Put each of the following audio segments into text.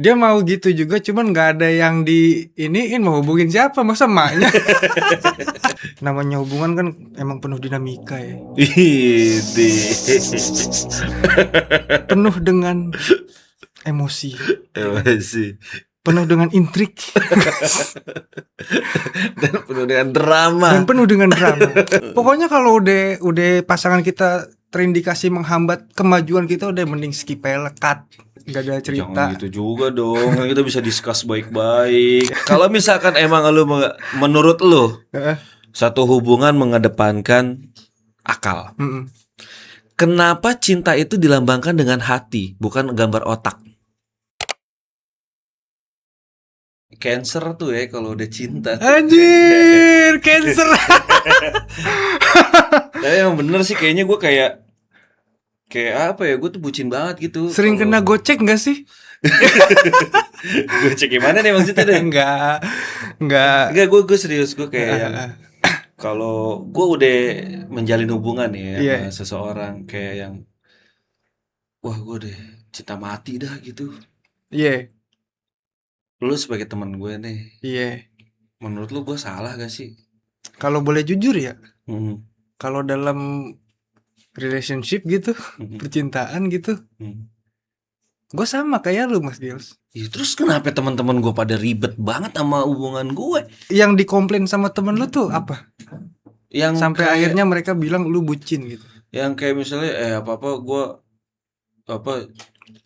Dia mau gitu juga, cuman nggak ada yang diiniin, mau hubungin siapa, masa emaknya. Namanya hubungan kan emang penuh dinamika ya, Ini penuh dengan emosi, ya kan? sih. Penuh dengan intrik Dan penuh dengan drama. dan penuh dengan drama. Pokoknya kalau udah pasangan kita terindikasi menghambat kemajuan kita, udah mending skip aja, cut. Nggak ada cerita. Jangan gitu juga dong. Kan kita bisa discuss baik-baik. Kalau misalkan emang menurut lu Heeh. satu hubungan mengedepankan akal, Mm-mm. kenapa cinta itu dilambangkan dengan hati, bukan gambar otak? Cancer tuh ya kalau udah cinta. Anjir, cancer. Tapi yang bener sih kayaknya gue kayak apa ya, gue tuh bucin banget gitu. Sering kena gocek nggak sih? Gue cek gimana nih maksudnya deh? Enggak. Enggak, gue serius, gue kayak yang kalau gue udah menjalin hubungan ya Iya. sama seseorang, kayak yang wah gue udah cinta mati dah gitu. Iya. Lu sebagai teman gue nih, Iya. menurut lu gue salah gak sih? Kalau boleh jujur ya, Hmm. kalau dalam relationship gitu, percintaan gitu, gue sama kayak lu, Mas Gils. Ya, terus kenapa teman-teman gue pada ribet banget sama hubungan gue? Yang dikomplain sama temen lu tuh apa? Yang Sampai kayak, akhirnya mereka bilang lu bucin gitu. yang kayak misalnya apa-apa gue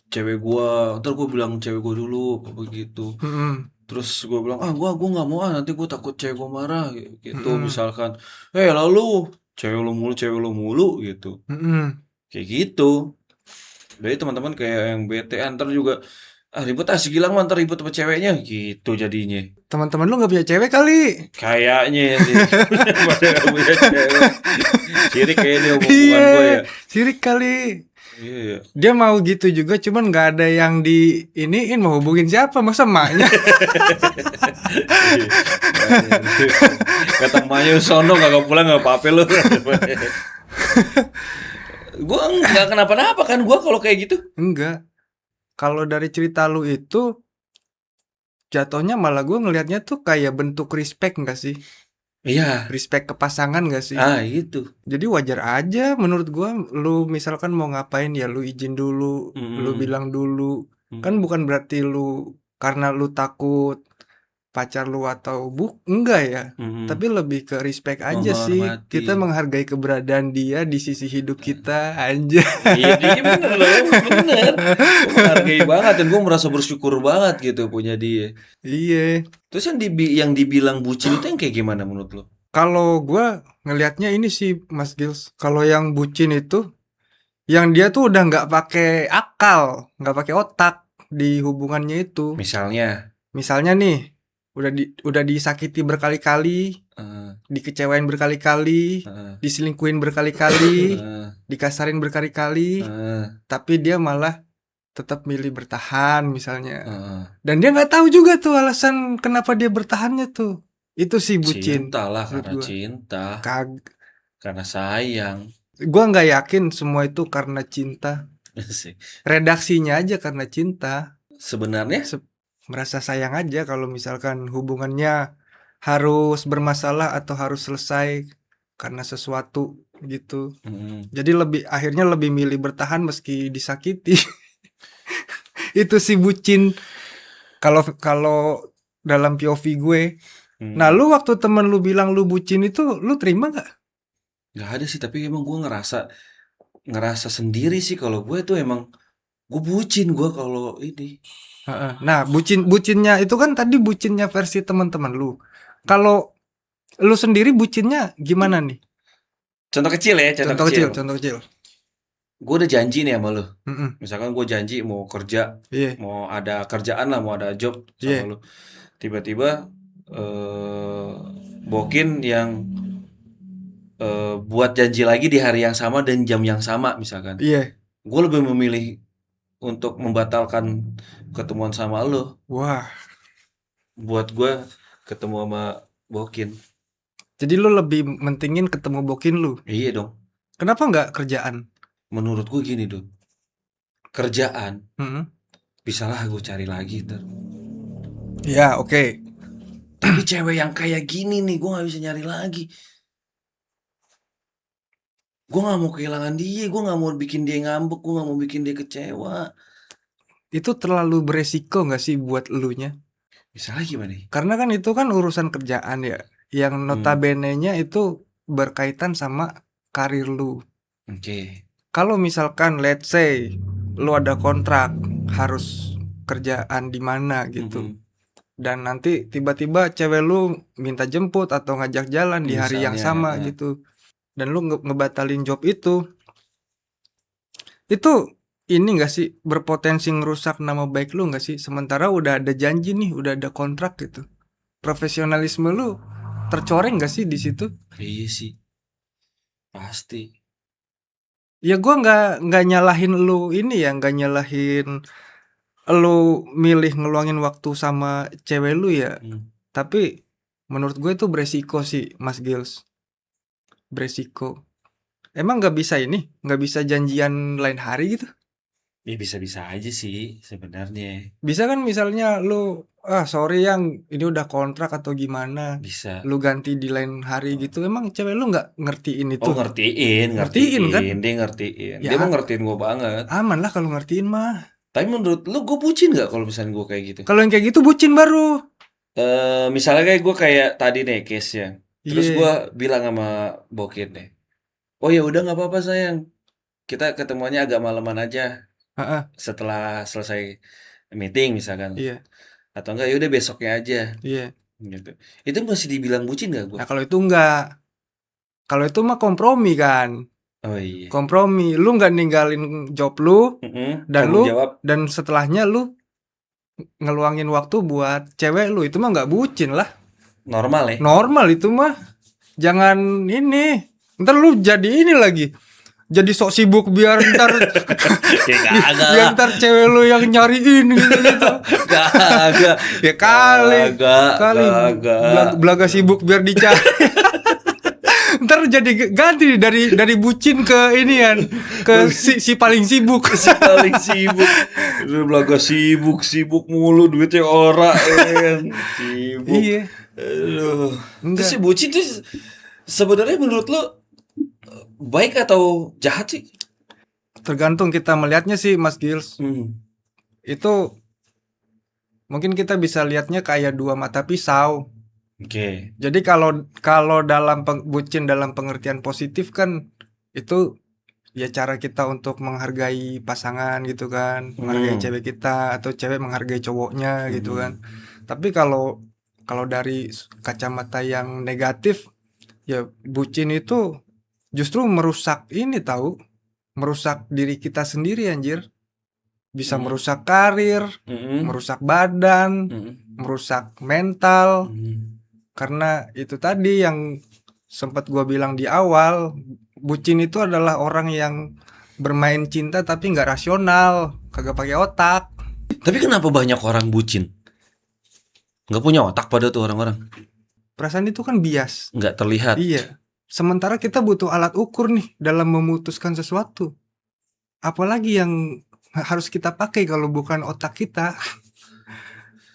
cewek gue, ntar gue bilang cewek gue dulu apa begitu. Mm-mm. Terus gue bilang gue nggak mau nanti gue takut cewek gue marah gitu. Mm-mm. Misalkan lalu cewek lu mulu gitu. Mm-mm. Kayak gitu. Jadi teman-teman kayak yang bete, ntar juga ribet si Gilang ntar ribet sama ceweknya gitu jadinya. Teman-teman lu nggak punya cewek kali? Kayaknya sih pada nggak punya cewek. Sirik kayaknya hubungan gue ya. Sirik kali. Iya. Dia mau gitu juga, cuman nggak ada yang diiniin, mau hubungin siapa, masa emaknya. Kata emaknya sono kagak pulang nggak apa-apa lu. Gue nggak kenapa-napa kan gue kalau kayak gitu. Enggak. Kalau dari cerita lu itu, jatuhnya malah gue ngelihatnya tuh kayak bentuk respect nggak sih? Iya. Respect ke pasangan gak sih? Itu. Jadi wajar aja menurut gua, lu misalkan mau ngapain ya lu izin dulu, lu bilang dulu. Kan bukan berarti lu karena lu takut pacar lu atau enggak ya. Tapi lebih ke respect aja sih. Menghormati. Kita menghargai keberadaan dia di sisi hidup kita, anjay. Iya bener loh, bener. Gue menghargai banget dan gue merasa bersyukur banget gitu punya dia. Iya. Terus yang dibilang bucin itu yang kayak gimana menurut lo? Kalau gua ngelihatnya ini sih, Mas Gils. Kalau yang bucin itu, yang dia tuh udah nggak pakai akal, nggak pakai otak di hubungannya itu. Misalnya nih, udah disakiti berkali-kali, dikecewain berkali-kali, diselingkuhin berkali-kali, dikasarin berkali-kali, tapi dia malah tetap milih bertahan misalnya. Dan dia nggak tahu juga tuh alasan kenapa dia bertahannya tuh. Itu sih bucin. Cinta lah, menurut karena gua. cinta. Karena sayang. Gua nggak yakin semua itu karena cinta. Redaksinya aja karena cinta. Sebenarnya merasa sayang aja kalau misalkan hubungannya harus bermasalah atau harus selesai karena sesuatu gitu. Jadi akhirnya lebih milih bertahan meski disakiti. Itu sih bucin. Kalau dalam POV gue. Nah, lu waktu temen lu bilang lu bucin itu, lu terima gak? Gak ada sih, tapi emang gue ngerasa sendiri sih kalau gue tuh emang gue bucin gue kalau ini. Nah, bucinnya itu kan tadi bucinnya versi teman-teman lu. Kalau lu sendiri bucinnya gimana nih? Contoh kecil ya, Contoh kecil. Gue udah janji nih sama lu. Misalkan gue janji mau kerja, mau ada kerjaan lah, mau ada job sama lu. Tiba-tiba Bokin yang buat janji lagi di hari yang sama dan jam yang sama misalkan. Gue lebih memilih untuk membatalkan ketemuan sama lo. Wah. Buat gue ketemu sama Bokin. Jadi lo lebih mentingin ketemu Bokin lu? Iya dong. Kenapa nggak kerjaan? Menurut gue gini dong. Kerjaan Bisa lah gue cari lagi ntar. Ya oke. Tapi cewek yang kayak gini nih gue gak bisa nyari lagi. Gue gak mau kehilangan dia, gue gak mau bikin dia ngambek, gue gak mau bikin dia kecewa. Itu terlalu beresiko gak sih buat elunya? Misalnya gimana nih? Karena kan itu kan urusan kerjaan ya, yang notabene-nya itu berkaitan sama karir lu. Oke. Kalau misalkan let's say lu ada kontrak harus kerjaan di mana gitu. Dan nanti tiba-tiba cewek lu minta jemput atau ngajak jalan di hari yang sama gitu. Dan lu ngebatalin job itu ini gak sih berpotensi ngerusak nama baik lu gak sih? Sementara udah ada janji nih, udah ada kontrak gitu. Profesionalisme lu tercoreng gak sih di situ? Iya sih, pasti. Ya gue nggak nyalahin lu ini ya, nggak nyalahin lu milih ngeluangin waktu sama cewek lu ya. Tapi menurut gue itu beresiko sih, Mas Gils. Beresiko. Emang nggak bisa nggak bisa janjian lain hari gitu? Ya bisa-bisa aja sih sebenarnya. Bisa kan misalnya lu, sorry yang ini udah kontrak atau gimana? Bisa. Lu ganti di lain hari gitu. Emang cewek lu nggak ngertiin itu? Oh ngertiin kan? Dia ngertiin. Ya, dia mau ngertiin gue banget. Aman lah kalau ngertiin mah. Tapi menurut lu gue bucin gak kalau misalnya gue kayak gitu? Kalau yang kayak gitu bucin baru. Misalnya kayak gue kayak tadi nih case-nya. Terus gue bilang sama Bokit nih, oh ya udah nggak apa-apa sayang, kita ketemuannya agak malaman aja. Setelah selesai meeting misalkan. Iya. Atau enggak ya udah besoknya aja. Iya. Gitu. Itu masih dibilang bucin gak gue? Nah kalau itu enggak. Kalau itu mah kompromi kan. Oh iya. Kompromi. Lu nggak ninggalin job lu dan lu jawab. Dan setelahnya lu ngeluangin waktu buat cewek lu, itu mah nggak bucin lah. Normal ya? Normal itu mah. Jangan ini. Ntar lu jadi ini lagi. Jadi sok sibuk biar ntar biar ntar cewek lu yang nyariin gitu. Gak. Ya kali belaga sibuk biar dicari. Ntar jadi ganti dari bucin ke inian, ke si paling sibuk. Si paling sibuk. Lu belaga sibuk mulu, duitnya ora sibuk. Iya. Aduh. Terus si bucin tuh sebenarnya menurut lu baik atau jahat sih? Tergantung kita melihatnya sih, Mas Gils. Itu mungkin kita bisa lihatnya kayak dua mata pisau. Oke. Jadi kalau dalam bucin dalam pengertian positif kan itu ya cara kita untuk menghargai pasangan gitu kan, menghargai cewek kita atau cewek menghargai cowoknya gitu kan. Tapi kalau dari kacamata yang negatif, ya bucin itu justru merusak merusak diri kita sendiri anjir. Bisa merusak karir, merusak badan, merusak mental. Karena itu tadi yang sempat gua bilang di awal, bucin itu adalah orang yang bermain cinta tapi nggak rasional, kagak pakai otak. Tapi kenapa banyak orang bucin? Nggak punya otak pada tuh orang-orang. Perasaan itu kan bias. Nggak terlihat. Iya. Sementara kita butuh alat ukur nih dalam memutuskan sesuatu. Apalagi yang harus kita pakai kalau bukan otak kita,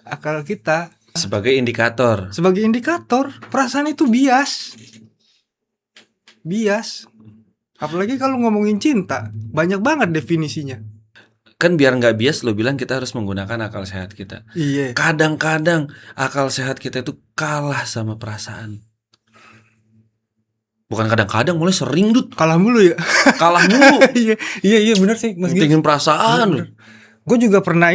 akal kita. Sebagai indikator. Perasaan itu bias. Apalagi kalau ngomongin cinta, banyak banget definisinya. Kan biar nggak bias, lo bilang kita harus menggunakan akal sehat kita. Iya. Kadang-kadang akal sehat kita itu kalah sama perasaan. Bukan kadang-kadang, mulai sering kalah mulu ya. Kalah mulu. Iya benar sih, Mas. Pentingin perasaan. Gue juga pernah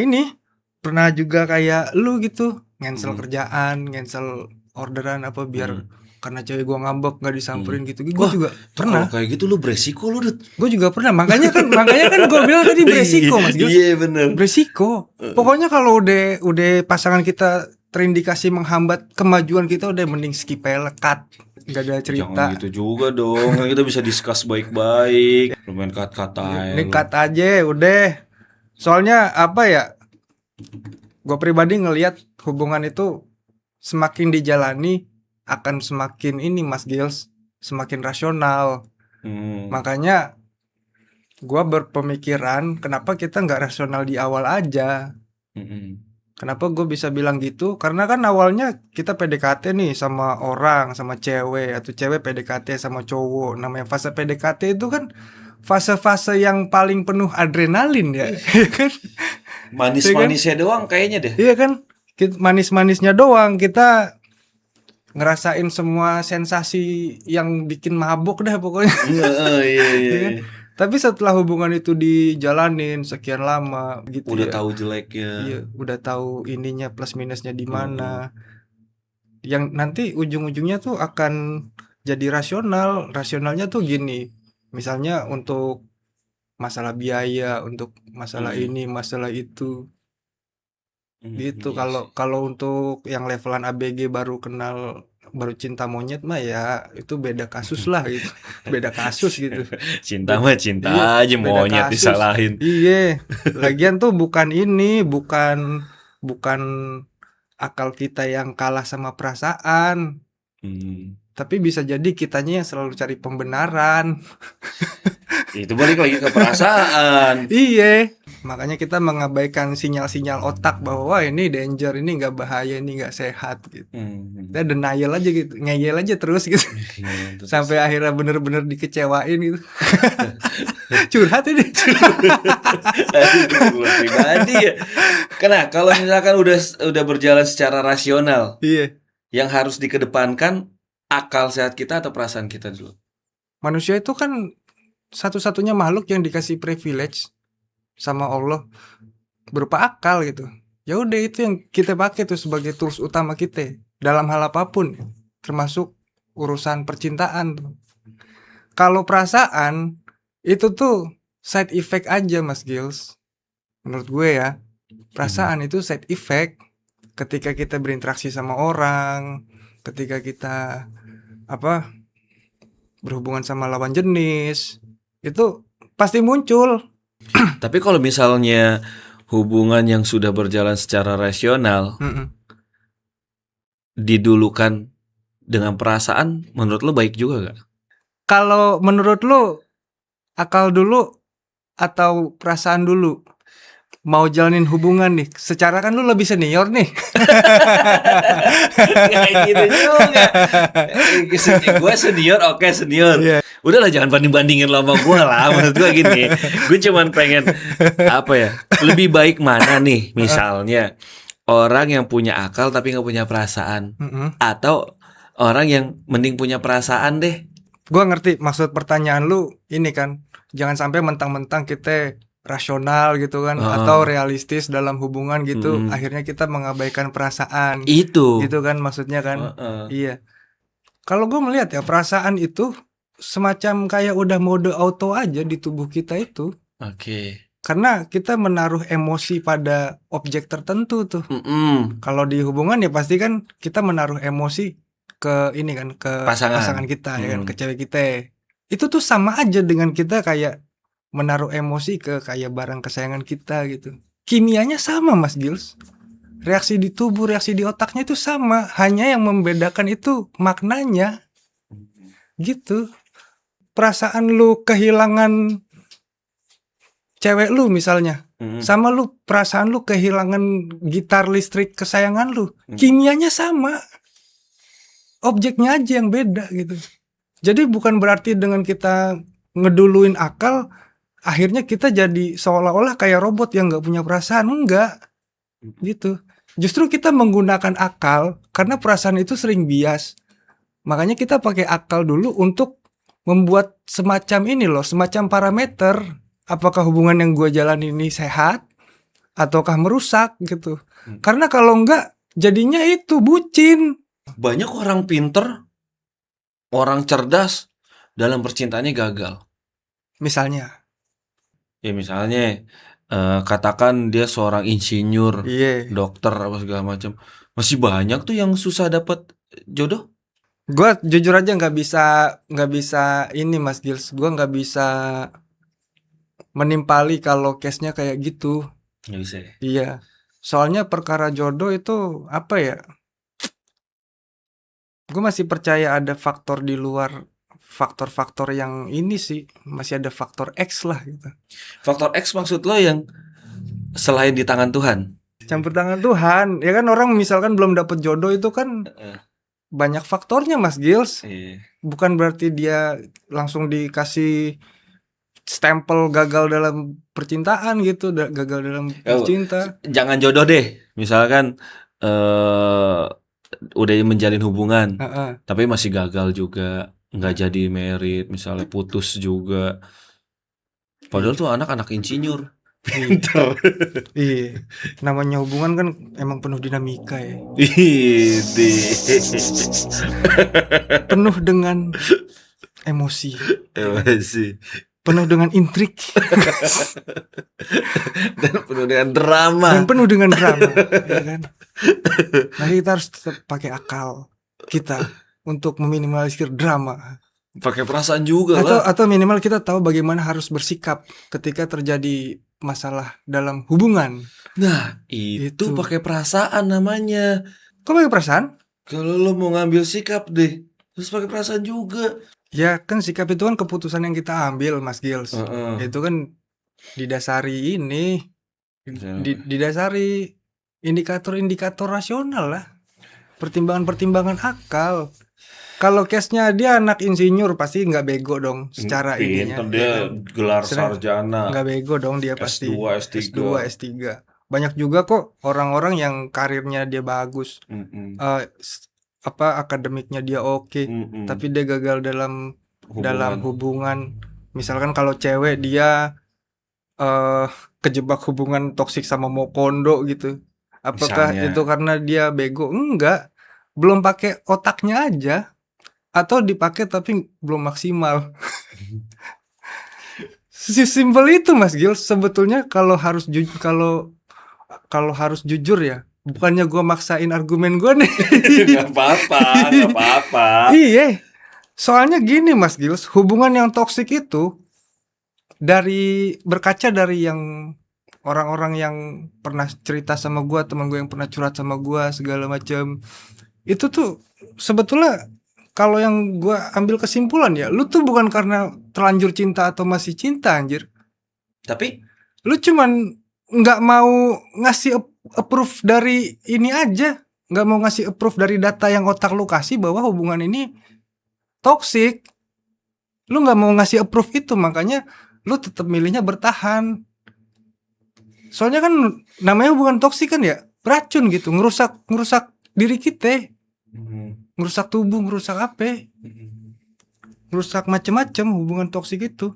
juga kayak lu gitu, cancel kerjaan, cancel orderan apa biar karena cewek gue ngambek nggak disamperin gitu. Gue juga pernah. Kayak gitu lu beresiko lu, Dut. Gue juga pernah. Makanya kan gue bilang tadi beresiko, Mas Gil. Iya benar. Beresiko. Pokoknya kalau udah pasangan kita terindikasi menghambat kemajuan kita, udah mending skip aja, cut. Gak ada cerita. Jangan gitu juga dong. Kita bisa discuss baik-baik. Lu main kata-kata. Ini cut aja udah. Soalnya apa ya? Gue pribadi ngelihat hubungan itu semakin dijalani akan semakin ini, Mas Gils, semakin rasional. Makanya gue berpemikiran kenapa kita nggak rasional di awal aja. Kenapa gue bisa bilang gitu? Karena kan awalnya kita PDKT nih sama orang, sama cewek, atau cewek PDKT sama cowok. Namanya fase PDKT itu kan fase-fase yang paling penuh adrenalin ya, iya kan? Manis-manisnya doang kayaknya deh. Iya kan? Manis-manisnya doang, kita ngerasain semua sensasi yang bikin mabuk dah pokoknya. Iya. Tapi setelah hubungan itu dijalanin sekian lama gitu udah ya. tahu jeleknya. Iya, udah tahu ininya plus minusnya di mana. Yang nanti ujung-ujungnya tuh akan jadi rasional. Rasionalnya tuh gini. Misalnya untuk masalah biaya, untuk masalah ini, masalah itu. Gitu. Kalau untuk yang levelan ABG baru cinta monyet mah ya itu beda kasus lah gitu. Beda kasus gitu. Cinta mah cinta aja, monyet disalahin. Iya. Lagian tuh bukan akal kita yang kalah sama perasaan. Tapi bisa jadi kitanya yang selalu cari pembenaran. Itu balik lagi ke perasaan. Iya. Makanya kita mengabaikan sinyal-sinyal otak bahwa wah ini danger, ini nggak bahaya, ini nggak sehat gitu. Kita denial aja gitu, ngeyel aja terus gitu. Sampai akhirnya bener-bener dikecewain gitu. Curhat ini. Pribadi ya. Karena kalau misalkan udah berjalan secara rasional, yang harus dikedepankan akal sehat kita atau perasaan kita dulu? Manusia itu kan satu-satunya makhluk yang dikasih privilege sama Allah berupa akal gitu. Ya udah itu yang kita pakai tuh sebagai tools utama kita dalam hal apapun, termasuk urusan percintaan tuh. Kalau perasaan itu tuh side effect aja Mas Gils. Menurut gue ya, perasaan itu side effect ketika kita berinteraksi sama orang, ketika kita berhubungan sama lawan jenis, itu pasti muncul. Tapi kalau misalnya hubungan yang sudah berjalan secara rasional didulukan dengan perasaan, menurut lo baik juga gak? Kalau menurut lo akal dulu atau perasaan dulu? Mau jalanin hubungan nih, secara kan lu lebih senior nih. Kayak gitu juga. Gue senior, oke senior. Udahlah jangan banding-bandingin lo sama gue lah. Maksud gue gini, gue cuman pengen lebih baik mana nih, misalnya orang yang punya akal tapi gak punya perasaan, atau orang yang mending punya perasaan deh. Gue ngerti maksud pertanyaan lu ini kan, jangan sampai mentang-mentang kita rasional gitu kan, atau realistis dalam hubungan gitu, akhirnya kita mengabaikan perasaan. Itu gitu kan maksudnya kan. Iya. Kalau gue melihat ya, perasaan itu semacam kayak udah mode auto aja di tubuh kita itu. Karena kita menaruh emosi pada objek tertentu tuh. Kalau di hubungan ya pasti kan kita menaruh emosi ke ini kan, ke pasangan kita ya kan, ke cewek kita. Itu tuh sama aja dengan kita kayak menaruh emosi ke kayak barang kesayangan kita gitu. Kimianya sama Mas Gils. Reaksi di tubuh, reaksi di otaknya itu sama. Hanya yang membedakan itu maknanya. Gitu. Perasaan lu kehilangan cewek lu misalnya, sama lu perasaan lu kehilangan gitar listrik kesayangan lu, kimianya sama. Objeknya aja yang beda gitu. Jadi bukan berarti dengan kita ngeduluin akal akhirnya kita jadi seolah-olah kayak robot yang gak punya perasaan. Enggak gitu. Justru kita menggunakan akal karena perasaan itu sering bias. Makanya kita pakai akal dulu untuk membuat semacam ini loh, semacam parameter. Apakah hubungan yang gue jalani ini sehat ataukah merusak gitu. Karena kalau enggak jadinya itu bucin. Banyak orang pinter, orang cerdas dalam percintaannya gagal. Misalnya katakan dia seorang insinyur, dokter apa segala macam, masih banyak tuh yang susah dapat jodoh. Gue jujur aja nggak bisa ini Mas Gils, gue nggak bisa menimpali kalau case-nya kayak gitu. Nggak bisa ya? Iya, soalnya perkara jodoh itu apa ya? Gue masih percaya ada faktor di luar faktor-faktor yang ini sih, masih ada faktor X lah gitu. Faktor X maksud lo yang selain di tangan Tuhan? Campur tangan Tuhan. Ya kan orang misalkan belum dapet jodoh itu kan banyak faktornya Mas Gils. Bukan berarti dia langsung dikasih stempel gagal dalam percintaan gitu, gagal dalam cinta. Jangan jodoh deh. Misalkan udah menjalin hubungan, tapi masih gagal juga, nggak jadi merit, misalnya putus juga. Padahal tuh anak insinyur. Pintar. Iya. Namanya hubungan kan emang penuh dinamika ya. Penuh dengan emosi. Penuh dengan intrik. Dan penuh dengan drama. Ya kan? Nah, kita harus tetap pakai akal kita untuk meminimalisir drama. Pakai perasaan juga lah. Atau minimal kita tahu bagaimana harus bersikap ketika terjadi masalah dalam hubungan. Nah, itu pakai perasaan namanya. Kok pakai perasaan? Kalau lo mau ngambil sikap deh, terus pakai perasaan juga. Ya kan sikap itu kan keputusan yang kita ambil, Mas Gils. Itu kan didasari ini, didasari indikator-indikator rasional lah, pertimbangan-pertimbangan akal. Kalau case-nya dia anak insinyur pasti nggak bego dong secara ininya. Dia gelar sarjana. Nggak bego dong dia pasti. S2, S2, S3. Banyak juga kok orang-orang yang karirnya dia bagus, akademiknya dia oke, tapi dia gagal dalam hubungan. Misalkan kalau cewek dia kejebak hubungan toksik sama mokondo gitu. Apakah itu karena dia bego? Enggak. Belum pakai otaknya aja. Atau dipakai tapi belum maksimal. Simpel itu Mas Gil. Sebetulnya kalau harus jujur ya, bukannya gue maksain argumen gue nih. Gak apa-apa. Iya. Soalnya gini Mas Gil, hubungan yang toksik itu berkaca dari yang orang-orang yang pernah cerita sama gue, teman gue yang pernah curhat sama gue segala macam. Itu tuh sebetulnya kalau yang gue ambil kesimpulan ya, lu tuh bukan karena terlanjur cinta atau masih cinta anjir. Tapi lu cuman nggak mau ngasih approve dari ini aja, nggak mau ngasih approve dari data yang otak lu kasih bahwa hubungan ini toksik. Lu nggak mau ngasih approve itu, makanya lu tetap milihnya bertahan. Soalnya kan namanya hubungan toksik kan ya beracun gitu, ngerusak diri kita. Ngerusak tubuh, ngerusak apa? Ngerusak macem-macem hubungan toksik itu.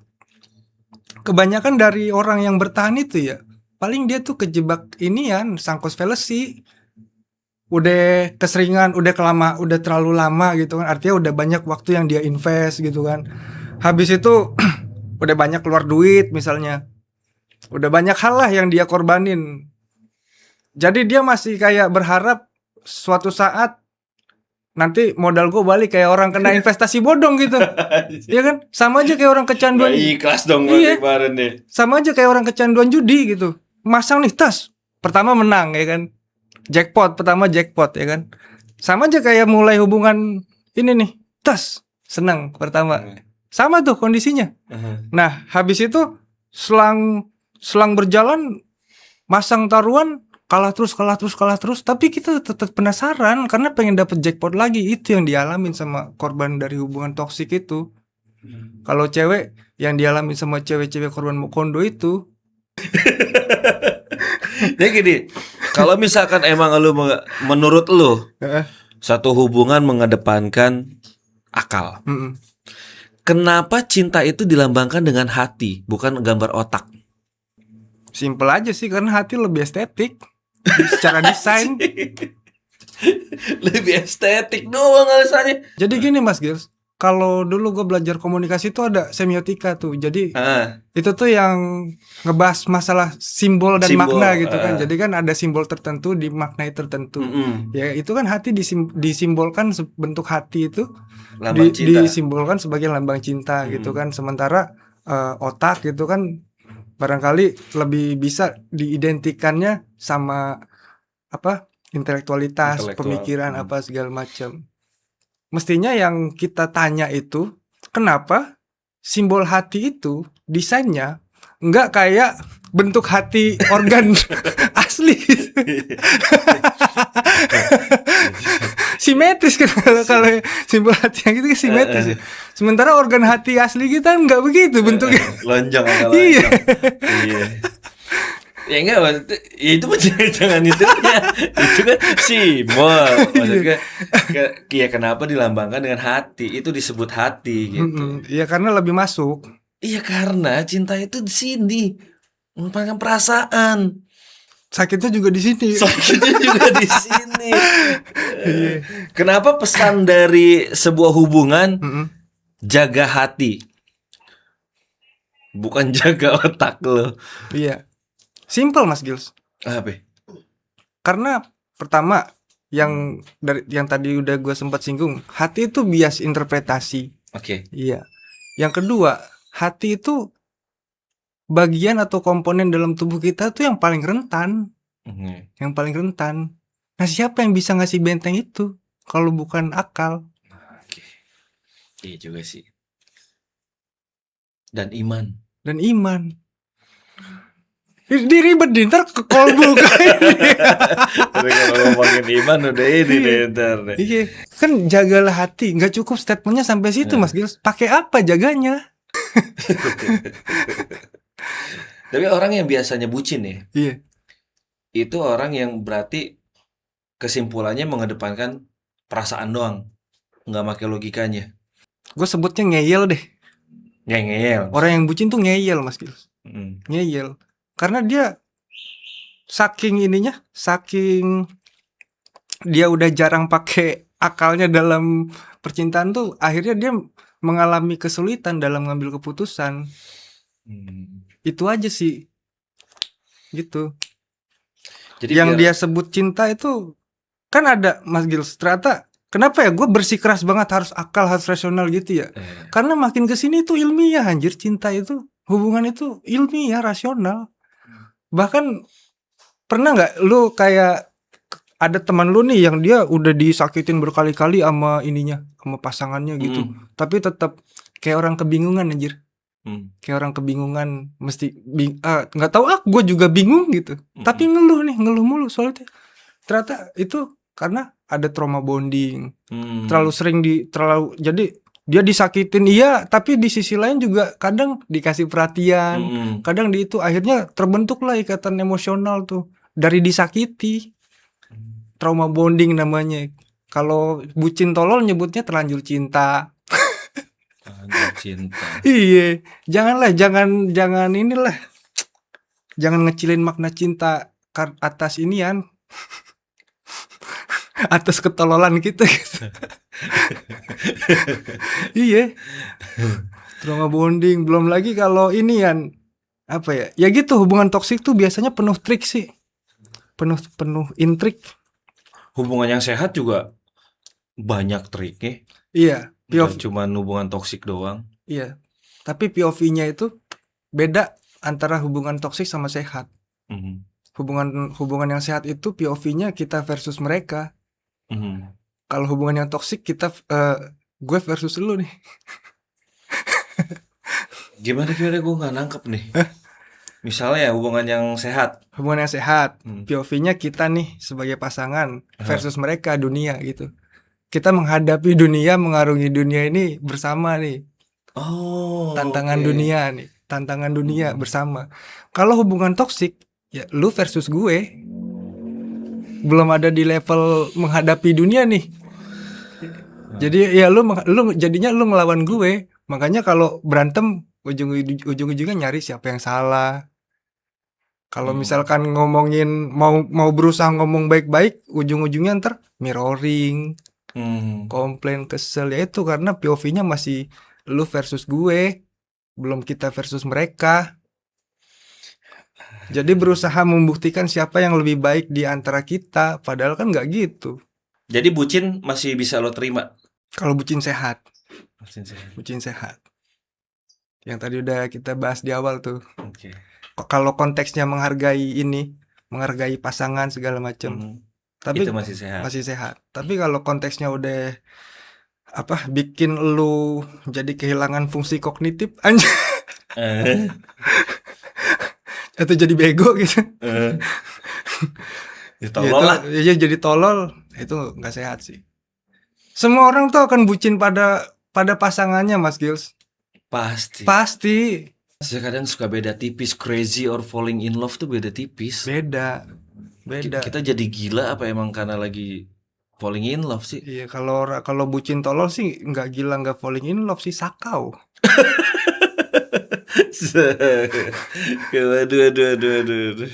Kebanyakan dari orang yang bertahan itu ya, paling dia tuh kejebak inian, sangkos fallacy. Udah keseringan, udah terlalu lama gitu kan. Artinya udah banyak waktu yang dia invest gitu kan. Habis itu udah banyak keluar duit misalnya. Udah banyak hal lah yang dia korbanin. Jadi dia masih kayak berharap suatu saat nanti modal gue balik kayak orang kena investasi bodong gitu. Iya kan? Sama aja kayak orang kecanduan. Ikhlas dong kemarin deh. Sama aja kayak orang kecanduan judi gitu. Masang nih tas, pertama menang ya kan. Pertama jackpot ya kan. Sama aja kayak mulai hubungan ini nih, tas, senang pertama. Sama tuh kondisinya. Nah, habis itu selang berjalan masang taruhan kalah terus, tapi kita tetap penasaran karena pengen dapet jackpot lagi. Itu yang dialamin sama korban dari hubungan toksik itu. Kalau cewek yang dialamin sama cewek-cewek korban mokondo itu. Jadi gini, kalau misalkan emang menurut lu satu hubungan mengedepankan akal, kenapa cinta itu dilambangkan dengan hati, bukan gambar otak? Simpel aja sih, karena hati lebih estetik. Secara desain lebih estetik doang alasannya. Jadi gini Mas Gils, kalau dulu gue belajar komunikasi tuh ada semiotika tuh. Jadi itu tuh yang ngebahas masalah simbol dan makna gitu kan. Jadi kan ada simbol tertentu dimaknai tertentu. Ya itu kan hati disimbolkan bentuk hati itu disimbolkan sebagai lambang cinta gitu kan. Sementara otak gitu kan barangkali lebih bisa diidentikannya sama intelektualitas, pemikiran apa segala macam. Mestinya yang kita tanya itu kenapa simbol hati itu desainnya nggak kayak bentuk hati organ asli gitu. Simetris kan kalau simbol hati yang itu kan simetris ya. Sementara organ hati asli kita nggak begitu bentuknya. Lonjong agak Iya. lonjong. Iya. Ya enggak, ya itu jangan itu ya. Itu kan simbol. Maksudnya ya kenapa dilambangkan dengan hati? Itu disebut hati gitu. Iya karena lebih masuk. Iya karena cinta itu di sini. Merupakan perasaan. Sakitnya juga di sini. Sakitnya juga di sini. Kenapa pesan dari sebuah hubungan jaga hati, bukan jaga otak lo? Iya, simple Mas Gils. Apa? Karena pertama yang tadi udah gue sempat singgung, hati itu bias interpretasi. Oke. Iya. Yang kedua, hati itu bagian atau komponen dalam tubuh kita tuh yang paling rentan. Yang paling rentan. Nah, siapa yang bisa ngasih benteng itu kalau bukan akal? Oke. Iya juga sih. Dan iman. Diribet ntar ke kolbu ini. Tapi kalau ngomongin iman udah ini deh ntar. Iya, kan jagalah hati. Nggak cukup statementnya sampai situ Mas Gils. Pakai apa jaganya? Tapi orang yang biasanya bucin ya, iya, itu orang yang berarti kesimpulannya mengedepankan perasaan doang, nggak pakai logikanya. Gue sebutnya ngeyel deh. Ngeyel. Orang yang bucin tuh ngeyel Mas Gils. Ngeyel. Karena dia saking dia udah jarang pakai akalnya dalam percintaan tuh, akhirnya dia mengalami kesulitan dalam ngambil keputusan. Itu aja sih. Gitu. Jadi yang dia sebut cinta itu kan ada Mas Gils. Ternyata kenapa ya gue bersikeras banget harus akal, harus rasional gitu ya. Karena makin kesini tuh ilmiah anjir. Cinta itu, hubungan itu ilmiah, rasional. Bahkan pernah gak lu kayak ada teman lu nih yang dia udah disakitin berkali-kali sama pasangannya gitu. Tapi tetap kayak orang kebingungan anjir. Kayak orang kebingungan, mesti nggak tahu gue juga bingung gitu. Tapi ngeluh mulu soalnya. Ternyata itu karena ada trauma bonding. Terlalu sering jadi dia disakitin iya, tapi di sisi lain juga kadang dikasih perhatian. Kadang di itu akhirnya terbentuklah ikatan emosional tuh dari disakiti. Trauma bonding namanya. Kalau bucin tolol nyebutnya terlanjur cinta. Cinta. Iya, jangan inilah. Jangan ngecilin makna cinta atas inian. Atas ketololan kita gitu. Iya. Trauma bonding, belum lagi kalau inian apa ya? Ya gitu, hubungan toksik tuh biasanya penuh trik sih. Penuh intrik. Hubungan yang sehat juga banyak triknya. Iya. Cuman hubungan toksik doang. Iya. Tapi POV-nya itu beda antara hubungan toksik sama sehat. Hubungan yang sehat itu POV-nya kita versus mereka. Kalau hubungan yang toksik kita gue versus lu nih. Gimana gue nggak nangkep nih. Misalnya hubungan yang sehat. Hubungan yang sehat, POV-nya kita nih sebagai pasangan versus mereka, dunia gitu. Kita menghadapi dunia, mengarungi dunia ini bersama nih. Tantangan dunia nih, tantangan dunia bersama. Kalau hubungan toksik, ya lu versus gue. Belum ada di level menghadapi dunia nih. Jadi ya lu jadinya lu ngelawan gue. Makanya kalau berantem ujung-ujungnya nyari siapa yang salah. Kalau misalkan ngomongin mau berusaha ngomong baik-baik, ujung-ujungnya ntar mirroring. Komplain, kesel, ya itu karena POV-nya masih lu versus gue, belum kita versus mereka. Jadi berusaha membuktikan siapa yang lebih baik di antara kita, padahal kan nggak gitu. Jadi bucin masih bisa lo terima? Kalau bucin sehat. Bucin sehat. Yang tadi udah kita bahas di awal tuh. Kalau konteksnya menghargai pasangan segala macam. Tapi itu masih sehat. Tapi kalau konteksnya udah bikin lu jadi kehilangan fungsi kognitif atau jadi bego gitu. Ya tolol lah. Ya jadi tolol, itu nggak sehat sih. Semua orang tuh akan bucin pada pasangannya, Mas Gils. Pasti. Saya kadang suka beda tipis, crazy or falling in love tuh beda tipis. Beda. Kita jadi gila apa emang karena lagi falling in love sih? Iya, kalau bucin tolol sih nggak gila, nggak falling in love sih, sakau. Aduh.